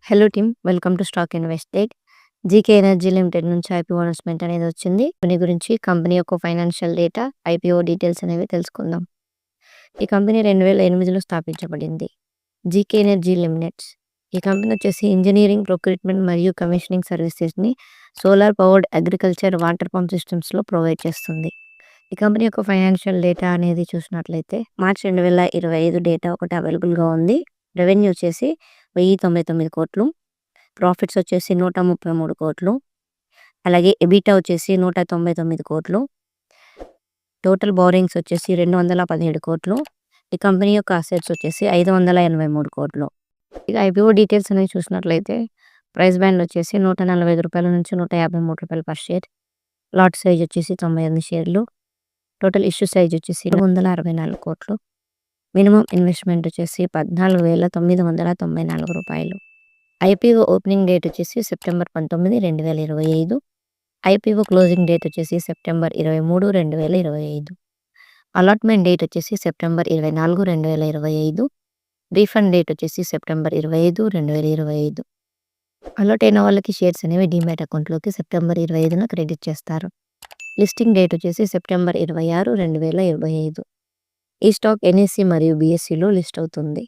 Hello team, welcome to stock invested. GK energy limited నుంచి IPO announcement అనేది వచ్చింది. దీని గురించి కంపెనీ యొక్క ఫైనాన్షియల్ డేటా, ఐపీఓ డీటెయిల్స్ అనేవి తెలుసుకుందాం. ఈ కంపెనీ 2008లో స్థాపించబడింది. జీకే ఎనర్జీ లిమిటెడ్స్ ఈ కంపెనీ వచ్చేసి ఇంజనీరింగ్, ప్రొక్యూర్మెంట్ మరియు కమిషనింగ్ సర్వీసెస్ని solar powered agriculture, water pump సిస్టమ్స్లో ప్రొవైడ్ చేస్తుంది. ఈ కంపెనీ యొక్క ఫైనాన్షియల్ డేటా అనేది చూసినట్లయితే మార్చ్ 2025 డేటా ఒకటి అవైలబుల్గా ఉంది. రెవెన్యూ వచ్చేసి 1099 కోట్లు, ప్రాఫిట్స్ వచ్చేసి 133 కోట్లు, అలాగే ఎబిటా వచ్చేసి 199 కోట్లు, టోటల్ బోరింగ్స్ వచ్చేసి 217 కోట్లు. ఈ కంపెనీ యొక్క అసెట్స్ వచ్చేసి 583 కోట్లు. ఇక ఐపీఓ డీటెయిల్స్ అనేవి చూసినట్లయితే ప్రైస్ బ్యాండ్ వచ్చేసి 145 రూపాయల నుంచి 153 రూపాయలు పర్ షేర్. లాట్ సైజ్ వచ్చేసి 98 షేర్లు. టోటల్ ఇష్యూ సైజ్ వచ్చేసి 264 కోట్లు. మినిమం ఇన్వెస్ట్మెంట్ వచ్చేసి 14,994 రూపాయలు. ఐపీఓ ఓపెనింగ్ డేట్ వచ్చేసి సెప్టెంబర్ 19, 2025. ఐపీఓ క్లోజింగ్ డేట్ వచ్చేసి సెప్టెంబర్ 23, 2025. అలాట్మెంట్ డేట్ వచ్చేసి సెప్టెంబర్ 24, 2025. రీఫండ్ డేట్ వచ్చేసి సెప్టెంబర్ 25, 2025. అలాట్ అయిన వాళ్ళకి షేర్స్ అనేవి డీమ్యాట్ అకౌంట్లోకి సెప్టెంబర్ 25న క్రెడిట్ చేస్తారు. లిస్టింగ్ డేట్ వచ్చేసి సెప్టెంబర్ 26, 2025. ఈ స్టాక్ ఎన్ఎస్సి మరియు బిఎస్సిలో లిస్ట్ అవుతుంది.